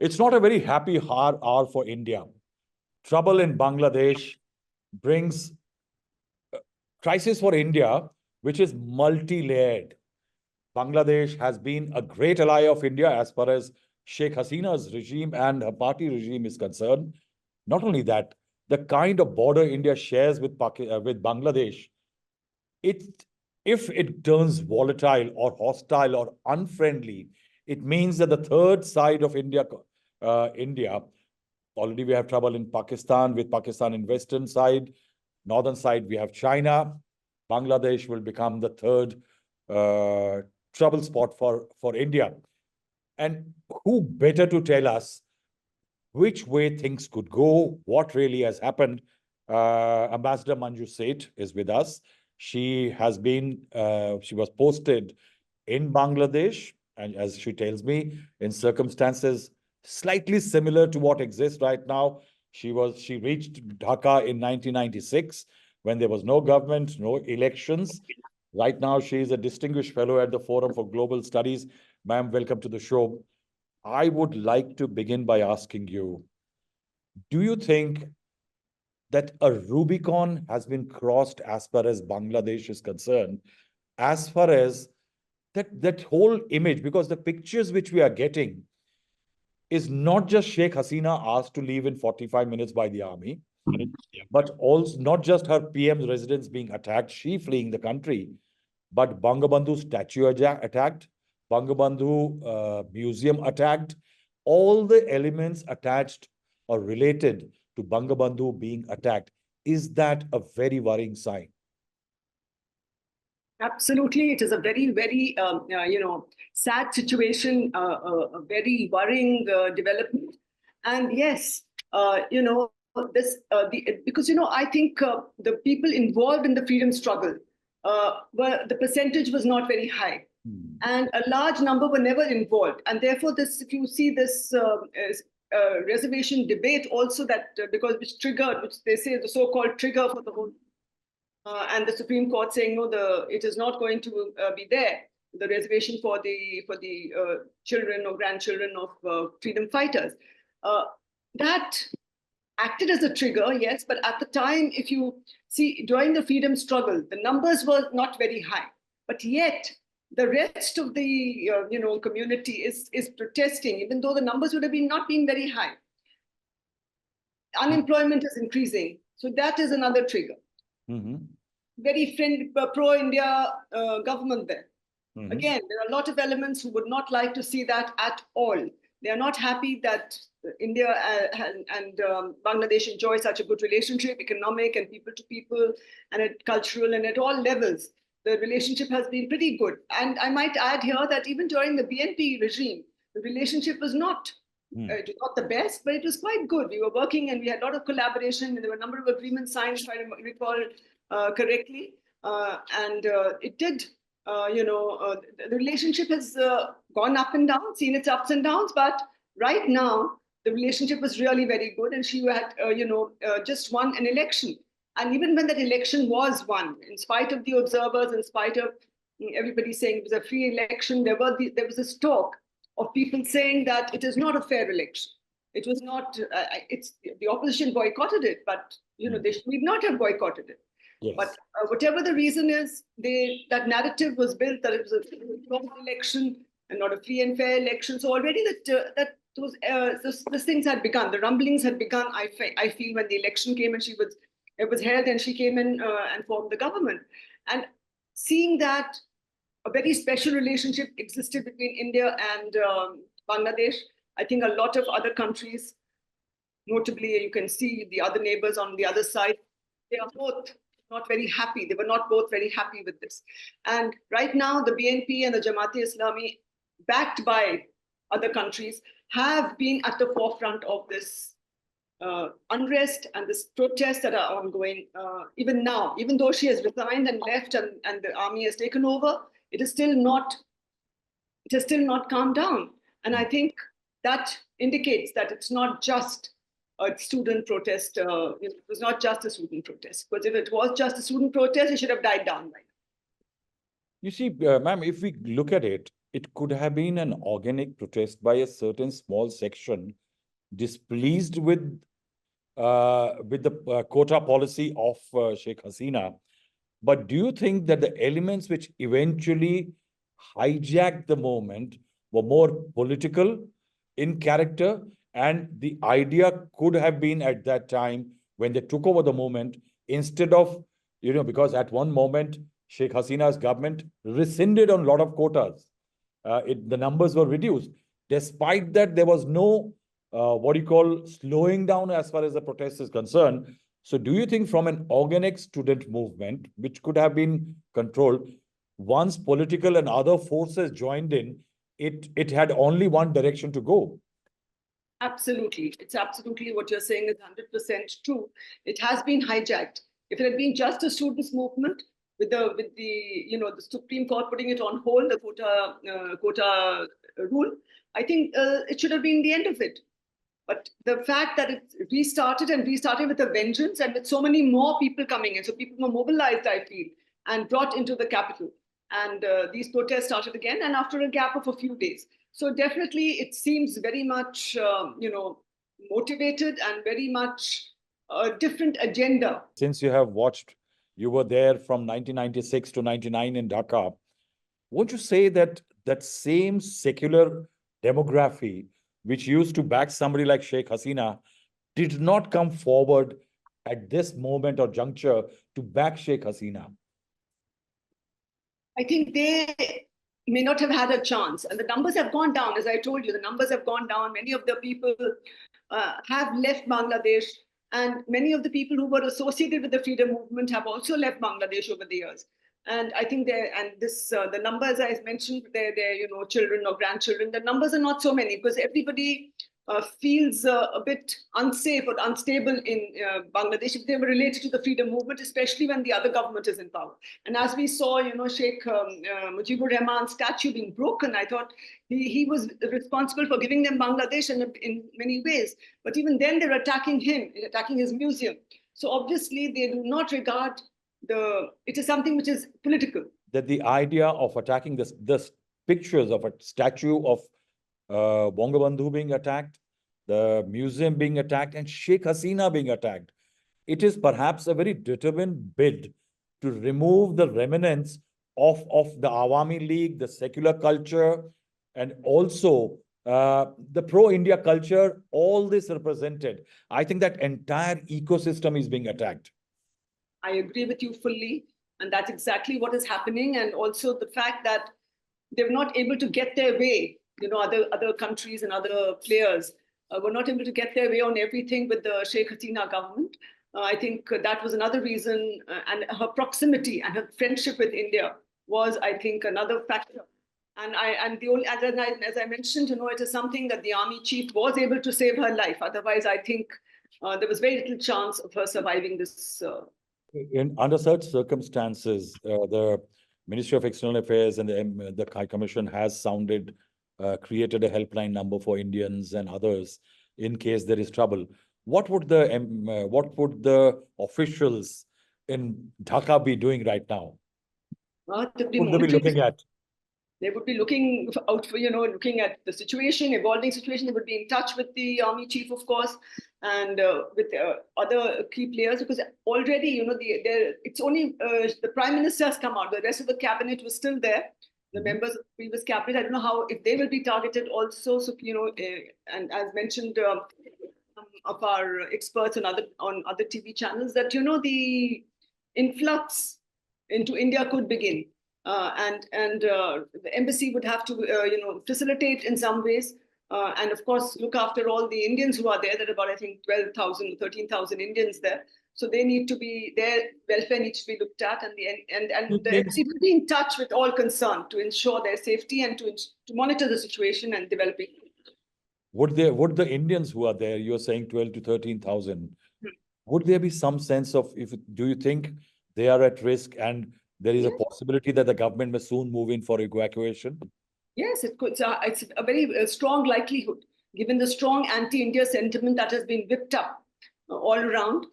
It's not a very happy hour for India. Trouble in Bangladesh brings crisis for India, which is multi-layered. Bangladesh has been a great ally of India as far as Sheikh Hasina's regime and her party regime is concerned. Not only that, the kind of border India shares with Bangladesh, if it turns volatile or hostile or unfriendly, it means that the third side of India, already we have trouble in Pakistan with Pakistan in western side, northern side we have China. Bangladesh will become the third trouble spot for India. And who better to tell us which way things could go, what really has happened? Ambassador Manju Seth is with us. She was posted in Bangladesh, and as she tells me, in circumstances slightly similar to what exists right now. She reached Dhaka in 1996 when there was no government, no elections. Right now, she is a distinguished fellow at the Forum for Global Studies. Ma'am, welcome to the show. I would like to begin by asking you, do you think that a Rubicon has been crossed as far as Bangladesh is concerned, as far as that whole image, because the pictures which we are getting is not just Sheikh Hasina asked to leave in 45 minutes by the army, but also not just her PM's residence being attacked, she fleeing the country, but Bangabandhu statue attacked, Bangabandhu museum attacked, all the elements attached or related to Bangabandhu being attacked. Is that a very worrying sign? Absolutely. It is a very, very, sad situation, a very worrying development. And yes, because, I think the people involved in the freedom struggle, the percentage was not very high. And a large number were never involved. And therefore, if you see this reservation debate also which they say the so-called trigger for the whole, and the Supreme Court saying, no, it is not going to be there, the reservation for the children or grandchildren of freedom fighters. That acted as a trigger, yes, but at the time, if you see, during the freedom struggle, the numbers were not very high, but yet the rest of the community is protesting, even though the numbers would have not been very high. Unemployment is increasing, so that is another trigger. Very pro-India government there. Again, there are a lot of elements who would not like to see that at all. They are not happy that India and Bangladesh enjoy such a good relationship, economic and people to people, and at cultural and at all levels. The relationship has been pretty good. And I might add here that even during the BNP regime, the relationship was not the best, but it was quite good. We were working and we had a lot of collaboration, and there were a number of agreements signed, if I recall correctly. It did, the relationship has gone up and down, seen its ups and downs, but right now, the relationship was really very good, and she had, just won an election. And even when that election was won, in spite of the observers, in spite of everybody saying it was a free election, there was this talk of people saying that it is not a fair election. It was not, the opposition boycotted it, but they should not have boycotted it. Yes. But whatever the reason is, that narrative was built that it was a election and not a free and fair election. So already those things had begun. The rumblings had begun, I feel, when the election came and it was held and she came in and formed the government. And seeing that a very special relationship existed between India and Bangladesh, I think a lot of other countries, notably you can see the other neighbors on the other side, they are both not very happy. They were not both very happy with this. And right now, the BNP and the Jamaat-e-Islami, backed by other countries, have been at the forefront of this unrest and this protests that are ongoing even now. Even though she has resigned and left and the army has taken over, it has still not calmed down. And I think that indicates that it's not just a student protest. It was not just a student protest, because if it was just a student protest, it should have died down by now. You see, ma'am, if we look at it, it could have been an organic protest by a certain small section displeased with the quota policy of Sheikh Hasina. But do you think that the elements which eventually hijacked the moment were more political in character? And the idea could have been at that time when they took over the movement, instead of, because at one moment, Sheikh Hasina's government rescinded on a lot of quotas. The numbers were reduced. Despite that, there was no slowing down as far as the protest is concerned. So do you think from an organic student movement, which could have been controlled, once political and other forces joined in, it had only one direction to go? Absolutely. It's absolutely what you're saying is 100% true. It has been hijacked. If it had been just a students' movement, with the Supreme Court putting it on hold, the quota rule, I think it should have been the end of it. But the fact that it restarted with a vengeance and with so many more people coming in, so people were mobilized, I feel, and brought into the capital. And these protests started again, and after a gap of a few days. So definitely, it seems very much, motivated and very much a different agenda. Since you were there from 1996 to 99 in Dhaka, won't you say that that same secular demography, which used to back somebody like Sheikh Hasina, did not come forward at this moment or juncture to back Sheikh Hasina? I think they may not have had a chance. And the numbers have gone down. As I told you, the numbers have gone down. Many of the people have left Bangladesh. And many of the people who were associated with the freedom movement have also left Bangladesh over the years. And I think the numbers I mentioned, their children or grandchildren, the numbers are not so many because everybody feels a bit unsafe or unstable in Bangladesh if they were related to the freedom movement, especially when the other government is in power. And as we saw, Sheikh Mujibur Rahman's statue being broken, I thought he was responsible for giving them Bangladesh in many ways. But even then, they're attacking him, attacking his museum. So obviously, they do not regard it is something which is political. That the idea of attacking this pictures of a statue of Bangabandhu being attacked, the museum being attacked, and Sheikh Hasina being attacked, it is perhaps a very determined bid to remove the remnants of the Awami League, the secular culture, and also the pro-India culture, all this represented. I think that entire ecosystem is being attacked. I agree with you fully. And that's exactly what is happening. And also the fact that they're not able to get their way. Other countries and other players were not able to get their way on everything with the Sheikh Hasina government. I think that was another reason, and her proximity and her friendship with India was, I think, another factor. And as I mentioned, it is something that the army chief was able to save her life. Otherwise, I think there was very little chance of her surviving this. Under such circumstances, the Ministry of External Affairs and the High Commission has created a helpline number for Indians and others in case there is trouble. What would the officials in Dhaka be doing right now? What would they be looking at? They would be looking out for, looking at the situation, evolving situation. They would be in touch with the army chief, of course, and with other key players, because already, it's only the prime minister has come out. The rest of the cabinet was still there. The members of the previous cabinet, I don't know if they will be targeted also. So, and as mentioned of our experts on other TV channels, that, the influx into India could begin. And the embassy would have to, facilitate in some ways. And of course, look after all the Indians who are there. There are about, I think, 12,000, 13,000 Indians there. So their welfare needs to be looked at, and the embassy will be in touch with all concerned to ensure their safety and to monitor the situation and developing. Would the Indians who are there, you're saying 12 to 13,000, would there be some sense of, do you think they are at risk and there is a possibility that the government may soon move in for evacuation? Yes, it could. It's a very strong likelihood, given the strong anti-India sentiment that has been whipped up all around.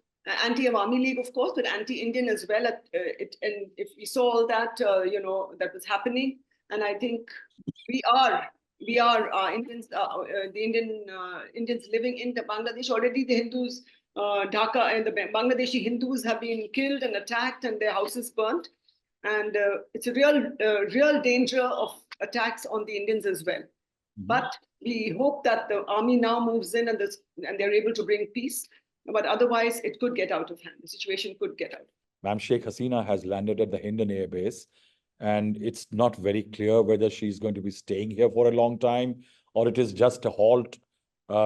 Anti-Awami League, of course, but anti-Indian as well. And if we saw all that, that was happening, And I think we are Indians, the Indians living in the Bangladesh. Already the Hindus, Dhaka and the Bangladeshi Hindus have been killed and attacked and their houses burnt. And it's a real danger of attacks on the Indians as well. But we hope that the army now moves in and they're able to bring peace. But otherwise, it could get out of hand. The situation could get out. Ma'am, Sheikh Hasina has landed at the Hindon Air Base, and it's not very clear whether she's going to be staying here for a long time or it is just a halt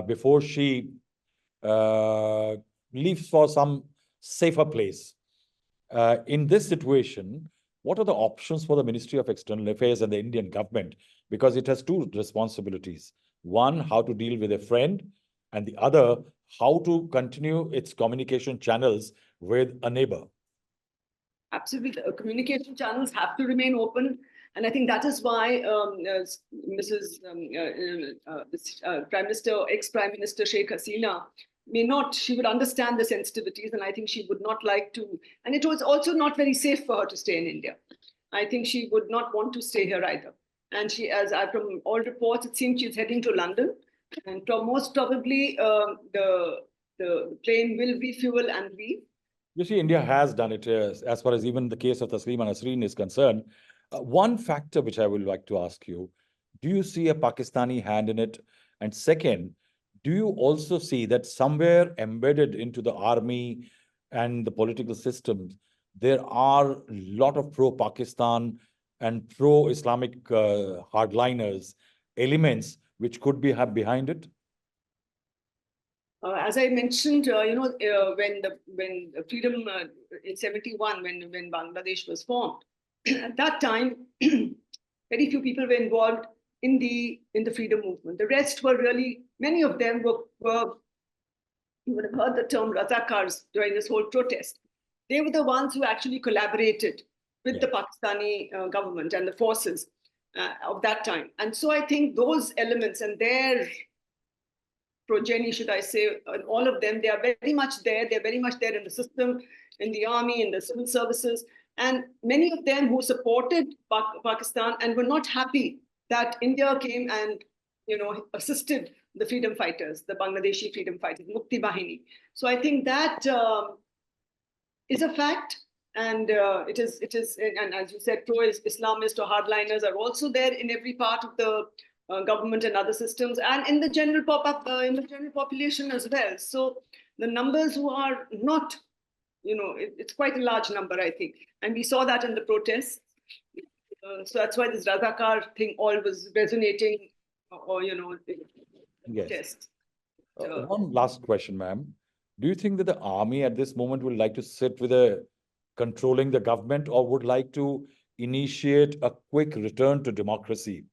before she leaves for some safer place. In this situation, what are the options for the Ministry of External Affairs and the Indian government? Because it has two responsibilities. One, how to deal with a friend, and the other, how to continue its communication channels with a neighbor. Absolutely, the communication channels have to remain open. And I think that is why Prime Minister, ex-Prime Minister Sheikh Hasina she would understand the sensitivities, and I think she would not like to, and it was also not very safe for her to stay in India. I think she would not want to stay here either. And from all reports, it seems she's heading to London, and most probably the plane will refuel and leave. You see, India has done it as far as even the case of Taslima Nasreen is concerned. One factor which I would like to ask you, do you see a Pakistani hand in it? And second, do you also see that somewhere embedded into the army and the political systems, there are a lot of pro-Pakistan and pro-Islamic hardliners elements which could be behind it? As I mentioned, when the freedom in 71, when Bangladesh was formed, at that time, very few people were involved in the freedom movement. The rest were really, many of them were you would have heard the term Razakars during this whole protest. They were the ones who actually collaborated with the Pakistani government and the forces of that time. And so I think those elements and their progeny, should I say, all of them, they are very much there. They're very much there in the system, in the army, in the civil services. And many of them who supported Pakistan and were not happy that India came and assisted the freedom fighters, the Bangladeshi freedom fighters, Mukti Bahini. So I think that is a fact. And it is, and as you said, pro-Islamist or hardliners are also there in every part of the government and other systems, and in the general population as well. So the numbers who are not, it's quite a large number, I think, and we saw that in the protests. So that's why this Razakar thing all was resonating, yes. One last question, ma'am. Do you think that the army at this moment would like to sit with controlling the government, or would like to initiate a quick return to democracy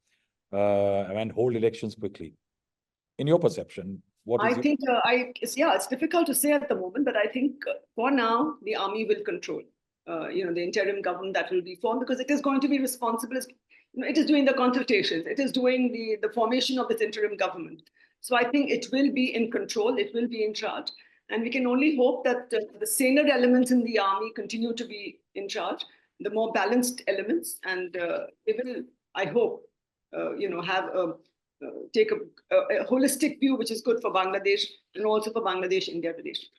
and hold elections quickly? In your perception, what is it's difficult to say at the moment, but I think for now, the army will control, the interim government that will be formed, because it is going to be responsible. It is doing the consultations. It is doing the formation of this interim government. So I think it will be in control. It will be in charge. And we can only hope that the saner elements in the army continue to be in charge, the more balanced elements, and they will, I hope, take a holistic view, which is good for Bangladesh and also for Bangladesh-India relations.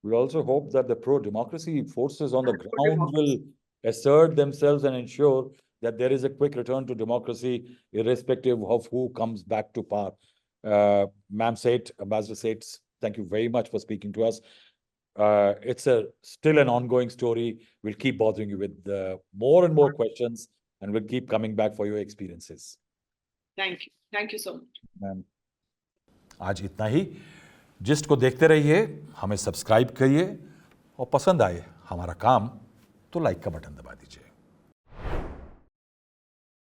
We also hope that the pro-democracy forces on the ground will assert themselves and ensure that there is a quick return to democracy, irrespective of who comes back to power. Ma'am Seth, Ambassador Seth, thank you very much for speaking to us. It's still an ongoing story. We'll keep bothering you with more and more questions, and we'll keep coming back for your experiences. Thank you. Thank you so much. Ma'am. आज इतना ही। Gist को देखते रहिए, हमें subscribe करिए, और पसंद आए हमारा काम तो लाइक का बटन दबाइए।